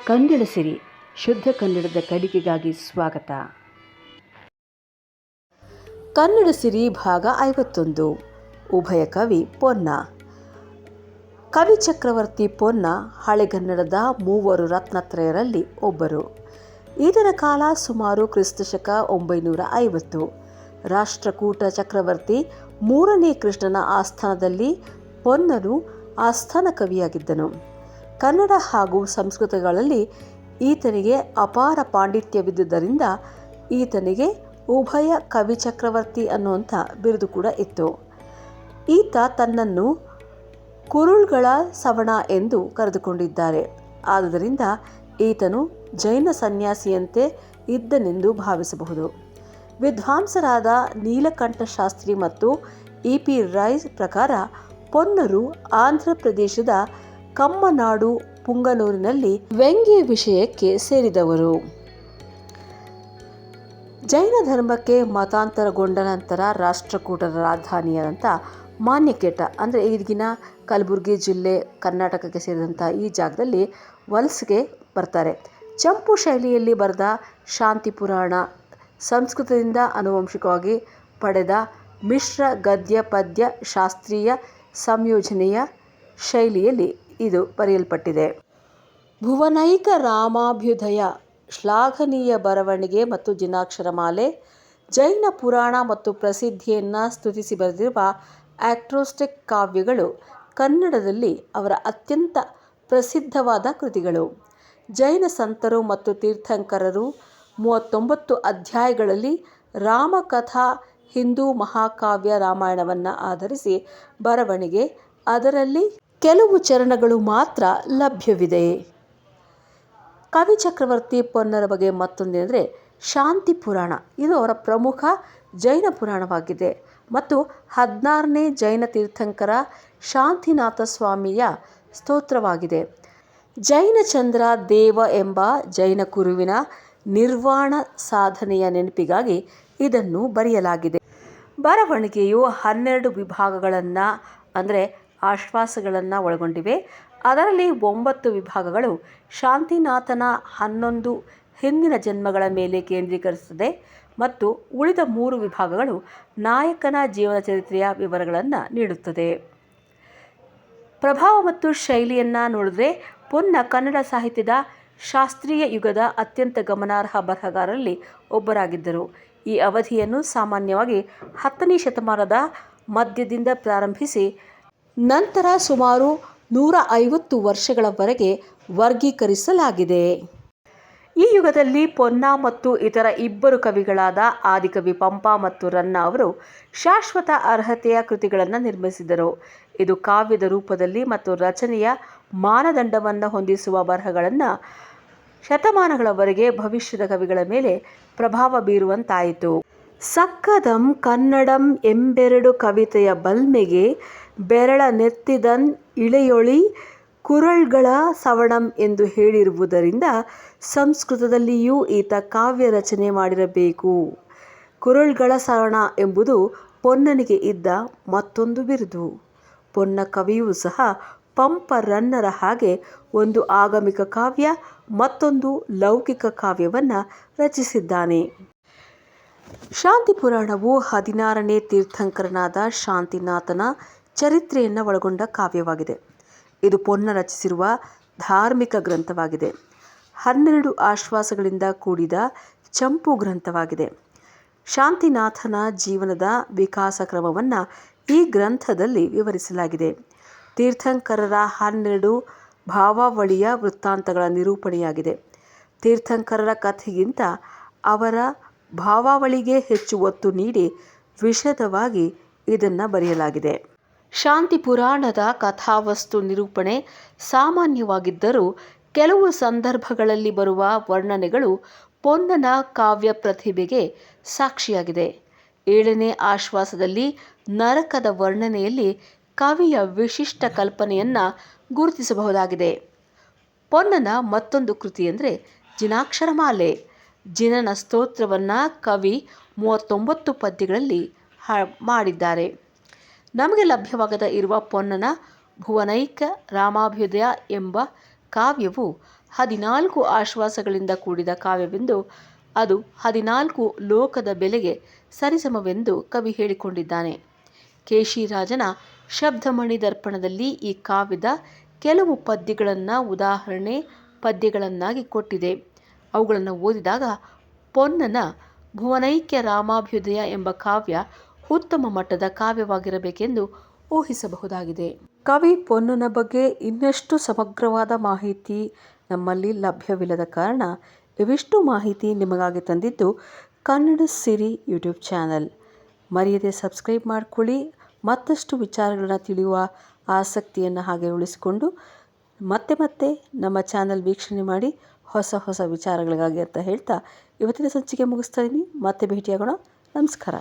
ಕನ್ನಡ ಸಿರಿ ಶುದ್ಧ ಕನ್ನಡದ ಕಲಿಕೆಗಾಗಿ ಸ್ವಾಗತ. ಕನ್ನಡ ಸಿರಿ ಭಾಗ 51. ಉಭಯ ಕವಿ ಪೊನ್ನ. ಕವಿ ಚಕ್ರವರ್ತಿ ಪೊನ್ನ ಹಳೆಗನ್ನಡದ ಮೂವರು ರತ್ನತ್ರಯರಲ್ಲಿ ಒಬ್ಬರು. ಇದರ ಕಾಲ ಸುಮಾರು ಕ್ರಿಸ್ತಶಕ 950. ರಾಷ್ಟ್ರಕೂಟ ಚಕ್ರವರ್ತಿ ಮೂರನೇ ಕೃಷ್ಣನ ಆಸ್ಥಾನದಲ್ಲಿ ಪೊನ್ನನು ಆಸ್ಥಾನ ಕವಿಯಾಗಿದ್ದನು. ಕನ್ನಡ ಹಾಗೂ ಸಂಸ್ಕೃತಗಳಲ್ಲಿ ಈತನಿಗೆ ಅಪಾರ ಪಾಂಡಿತ್ಯವಿದ್ದುದರಿಂದ ಈತನಿಗೆ ಉಭಯ ಕವಿ ಚಕ್ರವರ್ತಿ ಅನ್ನುವಂಥ ಬಿರುದು ಕೂಡ ಇತ್ತು. ಈತ ತನ್ನನ್ನು ಕುರುಳ್ಗಳ ಸವಣ ಎಂದು ಕರೆದುಕೊಂಡಿದ್ದಾರೆ. ಆದುದರಿಂದ ಈತನು ಜೈನ ಸನ್ಯಾಸಿಯಂತೆ ಇದ್ದನೆಂದು ಭಾವಿಸಬಹುದು. ವಿದ್ವಾಂಸರಾದ ನೀಲಕಂಠ ಶಾಸ್ತ್ರಿ ಮತ್ತು ಇ.ಪಿ. ರೈ ಪ್ರಕಾರ ಪೊನ್ನರು ಆಂಧ್ರ ಪ್ರದೇಶದ ಕಮ್ಮನಾಡು ಪುಂಗನೂರಿನಲ್ಲಿ ವ್ಯಂಗ್ಯ ವಿಷಯಕ್ಕೆ ಸೇರಿದವರು. ಜೈನ ಧರ್ಮಕ್ಕೆ ಮತಾಂತರಗೊಂಡ ನಂತರ ರಾಷ್ಟ್ರಕೂಟರ ರಾಜಧಾನಿಯಾದಂಥ ಮಾನ್ಯಕೇಟ ಅಂದರೆ ಈಗಿನ ಕಲಬುರಗಿ ಜಿಲ್ಲೆ ಕರ್ನಾಟಕಕ್ಕೆ ಸೇರಿದಂಥ ಈ ಜಾಗದಲ್ಲಿ ವಲಸೆಗೆ ಬರ್ತಾರೆ. ಚಂಪು ಶೈಲಿಯಲ್ಲಿ ಬರೆದ ಶಾಂತಿ ಪುರಾಣ ಸಂಸ್ಕೃತದಿಂದ ಆನುವಂಶಿಕವಾಗಿ ಪಡೆದ ಮಿಶ್ರ ಗದ್ಯ ಪದ್ಯ ಶಾಸ್ತ್ರೀಯ ಸಂಯೋಜನೆಯ ಶೈಲಿಯಲ್ಲಿ ಇದು ಬರೆಯಲ್ಪಟ್ಟಿದೆ. ಭುವನೈಕ ರಾಮಾಭ್ಯುದಯ ಶ್ಲಾಘನೀಯ ಬರವಣಿಗೆ ಮತ್ತು ಜಿನಾಕ್ಷರಮಾಲೆ, ಜೈನ ಪುರಾಣ ಮತ್ತು ಪ್ರಸಿದ್ಧಿಯನ್ನು ಸ್ತುತಿಸಿ ಬರೆದಿರುವ ಆಕ್ರೋಸ್ಟಿಕ್ ಕಾವ್ಯಗಳು ಕನ್ನಡದಲ್ಲಿ ಅವರ ಅತ್ಯಂತ ಪ್ರಸಿದ್ಧವಾದ ಕೃತಿಗಳು. ಜೈನ ಸಂತರು ಮತ್ತು ತೀರ್ಥಂಕರರು 39 ಅಧ್ಯಾಯಗಳಲ್ಲಿ ರಾಮಕಥಾ ಹಿಂದೂ ಮಹಾಕಾವ್ಯ ರಾಮಾಯಣವನ್ನು ಆಧರಿಸಿ ಬರವಣಿಗೆ, ಅದರಲ್ಲಿ ಕೆಲವು ಚರಣಗಳು ಮಾತ್ರ ಲಭ್ಯವಿದೆ. ಕವಿ ಚಕ್ರವರ್ತಿ ಪೊನ್ನರ ಬಗ್ಗೆ ಮತ್ತೊಂದೆಂದರೆ ಶಾಂತಿ ಪುರಾಣ. ಇದು ಅವರ ಪ್ರಮುಖ ಜೈನ ಪುರಾಣವಾಗಿದೆ ಮತ್ತು 16ನೇ ಜೈನ ತೀರ್ಥಂಕರ ಶಾಂತಿನಾಥ ಸ್ವಾಮಿಯ ಸ್ತೋತ್ರವಾಗಿದೆ. ಜೈನ ಚಂದ್ರ ದೇವ ಎಂಬ ಜೈನ ಕುರುವಿನ ನಿರ್ವಾಣ ಸಾಧನೆಯ ನೆನಪಿಗಾಗಿ ಇದನ್ನು ಬರೆಯಲಾಗಿದೆ. ಬರವಣಿಗೆಯು 12 ವಿಭಾಗಗಳನ್ನು ಅಂದರೆ ಆಶ್ವಾಸಗಳನ್ನು ಒಳಗೊಂಡಿವೆ. ಅದರಲ್ಲಿ 9 ವಿಭಾಗಗಳು ಶಾಂತಿನಾಥನ 11 ಹಿಂದಿನ ಜನ್ಮಗಳ ಮೇಲೆ ಕೇಂದ್ರೀಕರಿಸುತ್ತದೆ ಮತ್ತು ಉಳಿದ 3 ವಿಭಾಗಗಳು ನಾಯಕನ ಜೀವನ ಚರಿತ್ರೆಯ ವಿವರಗಳನ್ನು ನೀಡುತ್ತದೆ. ಪ್ರಭಾವ ಮತ್ತು ಶೈಲಿಯನ್ನು ನೋಡಿದ್ರೆ ಪೊನ್ನ ಕನ್ನಡ ಸಾಹಿತ್ಯದ ಶಾಸ್ತ್ರೀಯ ಯುಗದ ಅತ್ಯಂತ ಗಮನಾರ್ಹ ಬರಹಗಾರರಲ್ಲಿ ಒಬ್ಬರಾಗಿದ್ದರು. ಈ ಅವಧಿಯನ್ನು ಸಾಮಾನ್ಯವಾಗಿ 10ನೇ ಶತಮಾನದ ಮಧ್ಯದಿಂದ ಪ್ರಾರಂಭಿಸಿ ನಂತರ ಸುಮಾರು 150 ವರ್ಷಗಳವರೆಗೆ ವರ್ಗೀಕರಿಸಲಾಗಿದೆ. ಈ ಯುಗದಲ್ಲಿ ಪೊನ್ನ ಮತ್ತು ಇತರ ಇಬ್ಬರು ಕವಿಗಳಾದ ಆದಿಕವಿ ಪಂಪ ಮತ್ತು ರನ್ನ ಅವರು ಶಾಶ್ವತ ಅರ್ಹತೆಯ ಕೃತಿಗಳನ್ನು ನಿರ್ಮಿಸಿದರು. ಇದು ಕಾವ್ಯದ ರೂಪದಲ್ಲಿ ಮತ್ತು ರಚನೆಯ ಮಾನದಂಡವನ್ನು ಹೊಂದಿಸುವ ಬರಹಗಳನ್ನು ಶತಮಾನಗಳವರೆಗೆ ಭವಿಷ್ಯದ ಕವಿಗಳ ಮೇಲೆ ಪ್ರಭಾವ ಬೀರುವಂತಾಯಿತು. ಸಕ್ಕದಂ ಕನ್ನಡಂ ಎಂಬೆರಡು ಕವಿತೆಯ ಬಲ್ಮೆಗೆ ಬೆರಳ ನೆತ್ತಿದನ್ ಇಳೆಯೊಳಿ ಕುರಳ್ಗಳ ಸವಣಂ ಎಂದು ಹೇಳಿರುವುದರಿಂದ ಸಂಸ್ಕೃತದಲ್ಲಿಯೂ ಈತ ಕಾವ್ಯ ರಚನೆ ಮಾಡಿರಬೇಕು. ಕುರಳ್ಗಳ ಸವಣ ಎಂಬುದು ಪೊನ್ನನಿಗೆ ಇದ್ದ ಮತ್ತೊಂದು ಬಿರುದು. ಪೊನ್ನ ಕವಿಯೂ ಸಹ ಪಂಪ ರನ್ನರ ಹಾಗೆ ಒಂದು ಆಗಮಿಕ ಕಾವ್ಯ ಮತ್ತೊಂದು ಲೌಕಿಕ ಕಾವ್ಯವನ್ನು ರಚಿಸಿದ್ದಾನೆ. ಶಾಂತಿ ಪುರಾಣವು 16ನೇ ತೀರ್ಥಂಕರನಾದ ಶಾಂತಿನಾಥನ ಚರಿತ್ರೆಯನ್ನು ಒಳಗೊಂಡ ಕಾವ್ಯವಾಗಿದೆ. ಇದು ಪೊನ್ನ ರಚಿಸಿರುವ ಧಾರ್ಮಿಕ ಗ್ರಂಥವಾಗಿದೆ. 12 ಆಶ್ವಾಸಗಳಿಂದ ಕೂಡಿದ ಚಂಪು ಗ್ರಂಥವಾಗಿದೆ. ಶಾಂತಿನಾಥನ ಜೀವನದ ವಿಕಾಸ ಕ್ರಮವನ್ನು ಈ ಗ್ರಂಥದಲ್ಲಿ ವಿವರಿಸಲಾಗಿದೆ. ತೀರ್ಥಂಕರರ 12 ಭಾವಾವಳಿಯ ವೃತ್ತಾಂತಗಳ ನಿರೂಪಣೆಯಾಗಿದೆ. ತೀರ್ಥಂಕರರ ಕಥೆಗಿಂತ ಅವರ ಭಾವಾವಳಿಗೆ ಹೆಚ್ಚು ಒತ್ತು ನೀಡಿ ವಿಶದವಾಗಿ ಇದನ್ನು ಬರೆಯಲಾಗಿದೆ. ಶಾಂತಿ ಪುರಾಣದ ಕಥಾವಸ್ತು ನಿರೂಪಣೆ ಸಾಮಾನ್ಯವಾಗಿದ್ದರೂ ಕೆಲವು ಸಂದರ್ಭಗಳಲ್ಲಿ ಬರುವ ವರ್ಣನೆಗಳು ಪೊನ್ನನ ಕಾವ್ಯ ಪ್ರತಿಭೆಗೆ ಸಾಕ್ಷಿಯಾಗಿದೆ. 7ನೇ ಆಶ್ವಾಸದಲ್ಲಿ ನರಕದ ವರ್ಣನೆಯಲ್ಲಿ ಕವಿಯ ವಿಶಿಷ್ಟ ಕಲ್ಪನೆಯನ್ನು ಗುರುತಿಸಬಹುದಾಗಿದೆ. ಪೊನ್ನನ ಮತ್ತೊಂದು ಕೃತಿ ಅಂದರೆ ಜಿನಾಕ್ಷರಮಾಲೆ. ಜಿನನ ಸ್ತೋತ್ರವನ್ನು ಕವಿ 39 ಪದ್ಯಗಳಲ್ಲಿ ಮಾಡಿದ್ದಾರೆ. ನಮಗೆ ಲಭ್ಯವಾಗದ ಇರುವ ಪೊನ್ನನ ಭುವನೈಕ ರಾಮಾಭ್ಯುದಯ ಎಂಬ ಕಾವ್ಯವು 14 ಆಶ್ವಾಸಗಳಿಂದ ಕೂಡಿದ ಕಾವ್ಯವೆಂದು, ಅದು 14 ಲೋಕದ ಬೆಲೆಗೆ ಸರಿಸಮವೆಂದು ಕವಿ ಹೇಳಿಕೊಂಡಿದ್ದಾನೆ. ಕೇಶಿರಾಜನ ಶಬ್ದಮಣಿ ದರ್ಪಣದಲ್ಲಿ ಈ ಕಾವ್ಯದ ಕೆಲವು ಪದ್ಯಗಳನ್ನು ಉದಾಹರಣೆ ಪದ್ಯಗಳನ್ನಾಗಿ ಕೊಟ್ಟಿದೆ. ಅವುಗಳನ್ನು ಓದಿದಾಗ ಪೊನ್ನನ ಭುವನೈಕ್ಯ ರಾಮಾಭ್ಯುದಯ ಎಂಬ ಕಾವ್ಯ ಉತ್ತಮ ಮಟ್ಟದ ಕಾವ್ಯವಾಗಿರಬೇಕೆಂದು ಊಹಿಸಬಹುದಾಗಿದೆ. ಕವಿ ಪೊನ್ನನ ಬಗ್ಗೆ ಇನ್ನಷ್ಟು ಸಮಗ್ರವಾದ ಮಾಹಿತಿ ನಮ್ಮಲ್ಲಿ ಲಭ್ಯವಿಲ್ಲದ ಕಾರಣ ಇವಿಷ್ಟು ಮಾಹಿತಿ ನಿಮಗಾಗಿ ತಂದಿದ್ದು ಕನ್ನಡ ಸಿರಿ ಯೂಟ್ಯೂಬ್ ಚಾನಲ್. ಮರೆಯದೆ ಸಬ್ಸ್ಕ್ರೈಬ್ ಮಾಡಿಕೊಳ್ಳಿ. ಮತ್ತಷ್ಟು ವಿಚಾರಗಳನ್ನು ತಿಳಿಯುವ ಆಸಕ್ತಿಯನ್ನು ಹಾಗೆ ಉಳಿಸಿಕೊಂಡು ಮತ್ತೆ ನಮ್ಮ ಚಾನಲ್ ವೀಕ್ಷಣೆ ಮಾಡಿ ಹೊಸ ವಿಚಾರಗಳಿಗಾಗಿ ಅಂತ ಹೇಳ್ತಾ ಇವತ್ತಿನ ಸಂಚಿಕೆ ಮುಗಿಸ್ತಾ ಇದ್ದೀನಿ. ಮತ್ತೆ ಭೇಟಿಯಾಗೋಣ. ನಮಸ್ಕಾರ.